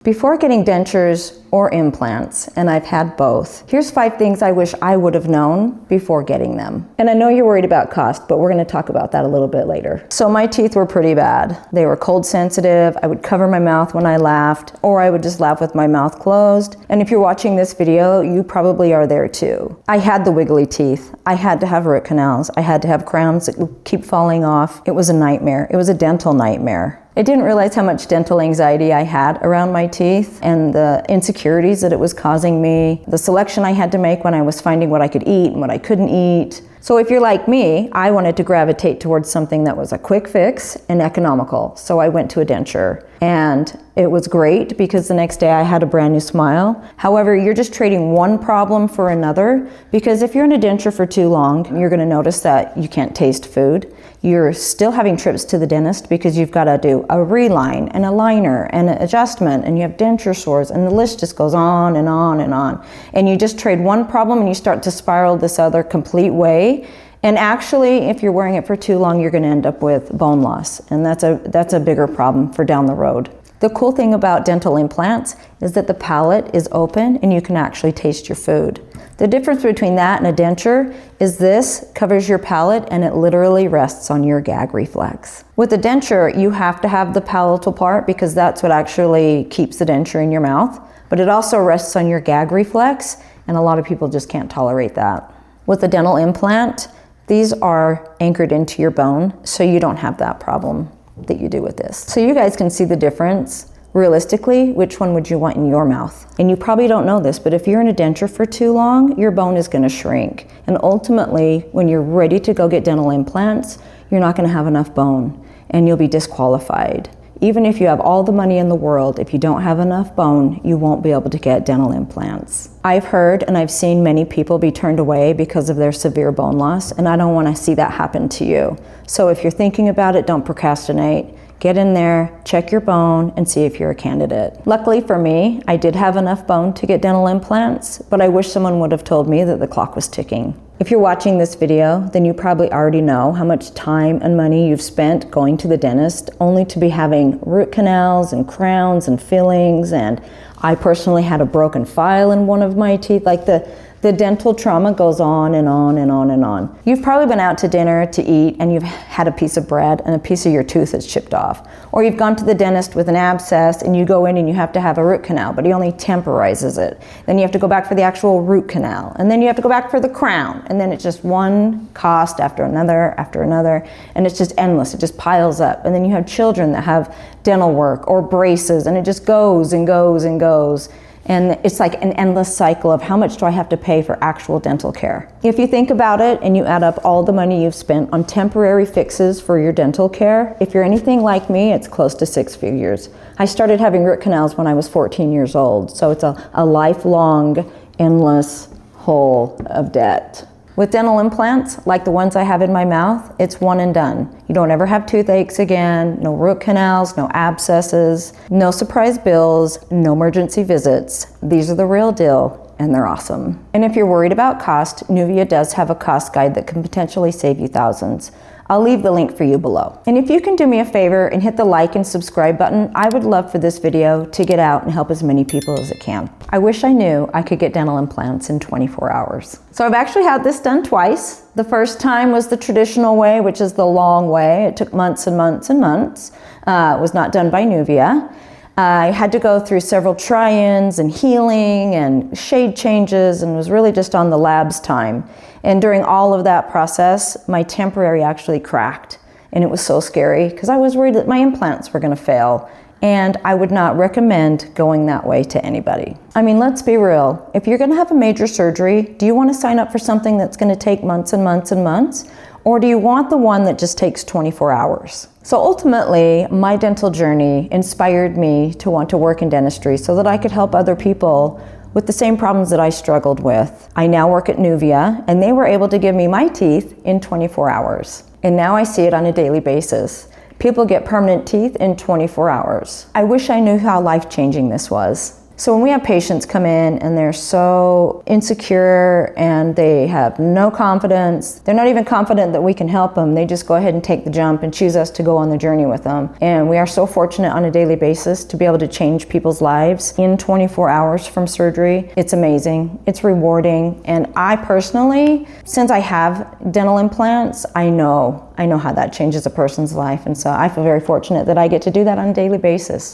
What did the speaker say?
Before getting dentures or implants, and I've had both, here's 5 things I wish I would have known before getting them. And I know you're worried about cost, but we're going to talk about that a little bit later. So my teeth were pretty bad. They were cold sensitive. I would cover my mouth when I laughed, or I would just laugh with my mouth closed. And if you're watching this video, you probably are there too. I had the wiggly teeth. I had to have root canals. I had to have crowns that would keep falling off. It was a nightmare. It was a dental nightmare. I didn't realize how much dental anxiety I had around my teeth and the insecurities that it was causing me, the selection I had to make when I was finding what I could eat and what I couldn't eat. So if you're like me, I wanted to gravitate towards something that was a quick fix and economical. So I went to a denture, and it was great because the next day I had a brand new smile. However, you're just trading one problem for another, because if you're in a denture for too long, you're going to notice that you can't taste food. You're still having trips to the dentist because you've got to do a reline and a liner and an adjustment, and you have denture sores, and the list just goes on and on and on. And you just trade one problem and you start to spiral this other complete way. And actually, if you're wearing it for too long, you're going to end up with bone loss. And that's a bigger problem for down the road. The cool thing about dental implants is that the palate is open and you can actually taste your food. The difference between that and a denture is this covers your palate and it literally rests on your gag reflex. With a denture, you have to have the palatal part because that's what actually keeps the denture in your mouth, but it also rests on your gag reflex, and a lot of people just can't tolerate that. With a dental implant, these are anchored into your bone, so you don't have that problem that you do with this. So you guys can see the difference. Realistically, which one would you want in your mouth? And you probably don't know this, but if you're in a denture for too long, your bone is going to shrink. And ultimately, when you're ready to go get dental implants, you're not going to have enough bone and you'll be disqualified. Even if you have all the money in the world, if you don't have enough bone, you won't be able to get dental implants. I've heard and I've seen many people be turned away because of their severe bone loss, and I don't want to see that happen to you. So if you're thinking about it, don't procrastinate. Get in there, check your bone, and see if you're a candidate. Luckily for me, I did have enough bone to get dental implants, but I wish someone would have told me that the clock was ticking. If you're watching this video, then you probably already know how much time and money you've spent going to the dentist only to be having root canals and crowns and fillings, and I personally had a broken file in one of my teeth. Like the dental trauma goes on and on and on and on. You've probably been out to dinner to eat and you've had a piece of bread and a piece of your tooth is chipped off. Or you've gone to the dentist with an abscess and you go in and you have to have a root canal, but he only temporizes it. Then you have to go back for the actual root canal. And then you have to go back for the crown. And then it's just one cost after another, and it's just endless. It just piles up. And then you have children that have dental work or braces, and it just goes and goes and goes. And it's like an endless cycle of how much do I have to pay for actual dental care. If you think about it and you add up all the money you've spent on temporary fixes for your dental care, if you're anything like me, it's close to 6 figures. I started having root canals when I was 14 years old, so it's a lifelong, endless hole of debt. With dental implants, like the ones I have in my mouth, it's one and done. You don't ever have toothaches again, no root canals, no abscesses, no surprise bills, no emergency visits. These are the real deal, and they're awesome. And if you're worried about cost, Nuvia does have a cost guide that can potentially save you thousands. I'll leave the link for you below. And if you can do me a favor and hit the like and subscribe button, I would love for this video to get out and help as many people as it can. I wish I knew I could get dental implants in 24 hours. So I've actually had this done twice. The first time was the traditional way, which is the long way. It took months and months and months. It was not done by Nuvia. I had to go through several try-ins and healing and shade changes, and was really just on the lab's time. And during all of that process, my temporary actually cracked, and it was so scary because I was worried that my implants were going to fail, and I would not recommend going that way to anybody. I mean, let's be real. If you're going to have a major surgery, do you want to sign up for something that's going to take months and months and months? Or do you want the one that just takes 24 hours? So ultimately, my dental journey inspired me to want to work in dentistry so that I could help other people with the same problems that I struggled with. I now work at Nuvia, and they were able to give me my teeth in 24 hours. And now I see it on a daily basis. People get permanent teeth in 24 hours. I wish I knew how life-changing this was. So when we have patients come in and they're so insecure and they have no confidence, they're not even confident that we can help them. They just go ahead and take the jump and choose us to go on the journey with them. And we are so fortunate on a daily basis to be able to change people's lives in 24 hours from surgery. It's amazing. It's rewarding. And I personally, since I have dental implants, I know how that changes a person's life. And so I feel very fortunate that I get to do that on a daily basis.